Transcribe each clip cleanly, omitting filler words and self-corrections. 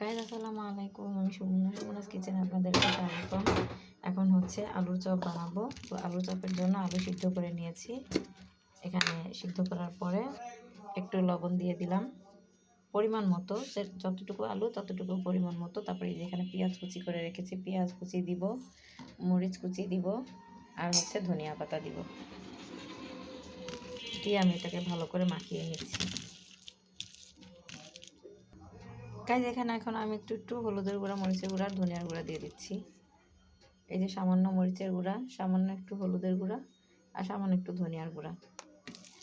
Guys আসসালামু আলাইকুম, আমি সুমনাস কিচেনে আপনাদেরকে স্বাগতম। এখন হচ্ছে আলুর চপ বানাবো। তো আলুর চপের জন্য আলু সিদ্ধ করে নিয়েছি। এখানে সিদ্ধ করার পরে একটু লবণ দিয়ে দিলাম পরিমাণ মতো, যতটুকু আলু ততটুকু পরিমাণ মতো। তারপরে এখানে পেঁয়াজ কুচি করে রেখেছি, পেঁয়াজ কুচি দিব, মরিচ কুচি দিব, আর হচ্ছে ধনিয়া পাতা দিব। দিয়ে আমি এটাকে ভালো করে মাখিয়ে নিচ্ছি। গাইস এখানে এখন আমি একটু হলুদের গুঁড়া, মরিচের গুঁড়া আর ধনিয়ার গুঁড়া দিয়ে দিচ্ছি। এই যে সামান্য মরিচের গুঁড়া, সামান্য একটু হলুদের গুঁড়া আর সামান্য একটু ধনিয়ার গুঁড়া।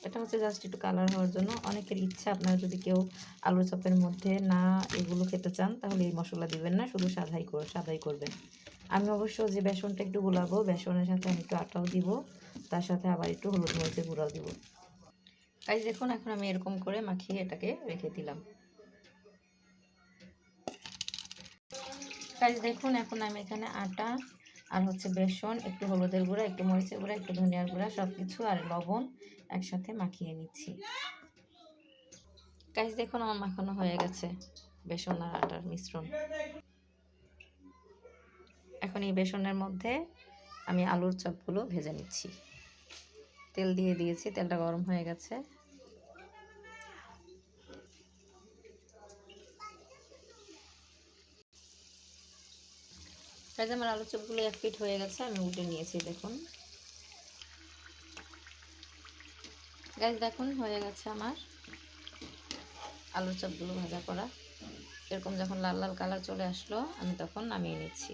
এটা হচ্ছে জাস্ট একটু কালার হওয়ার জন্য। অনেকের ইচ্ছা, আপনারা যদি কেউ আলু চপের মধ্যে না এগুলো খেতে চান তাহলে এই মশলা দিবেন না, শুধু সাদাই করবেন। আমি অবশ্য যে বেসনটা একটু গুলাবো, বেসনের সাথে আমি একটু আটাও দিব, তার সাথে আবার একটু হলুদ মরিচের গুঁড়াও দিব। গাইস দেখুন, এখন আমি এরকম করে মাখিয়ে এটাকে রেখে দিলাম। গাইস দেখুন, এখন আমি এখানে আটা আর হচ্ছে বেসন, একটু হলুদের গুঁড়া, একটু মরিচের গুঁড়া, একটু ধনিয়ার গুঁড়া, সব কিছু আর লবণ একসাথে মাখিয়ে নিচ্ছি। গাইস দেখুন, আমার মাখানো হয়ে গেছে বেসন আর আটার মিশ্রণ। এখন এই বেসনের মধ্যে আমি আলুর চপগুলো ভেজে নিচ্ছি। তেল দিয়ে দিয়েছি, তেলটা গরম হয়ে গেছে। গাইস আমার আলুর চপগুলো এক পিঠ হয়ে গেছে, আমি উল্টে নিয়েছি। দেখুন গাইস, দেখুন হয়ে গেছে আমার আলুর চপগুলো ভাজা করা। এরকম যখন লাল লাল কালার চলে আসলো, আমি তখন নামিয়ে নিচ্ছি।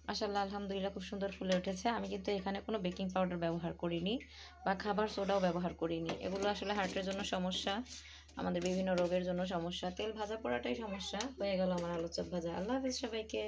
মাশাআল্লাহ, আলহামদুলিল্লাহ, খুব সুন্দর ফুলে উঠেছে। আমি কিন্তু এখানে কোনো বেকিং পাউডার ব্যবহার করিনি বা খাবার সোডাও ব্যবহার করিনি। এগুলো আসলে হার্টের জন্য সমস্যা, আমাদের বিভিন্ন রোগের জন্য সমস্যা। তেল ভাজা পোড়াটাই সমস্যা। হয়ে গেল আমার আলুর চপ ভাজা। আল্লাহ হাফেজ সবাইকে।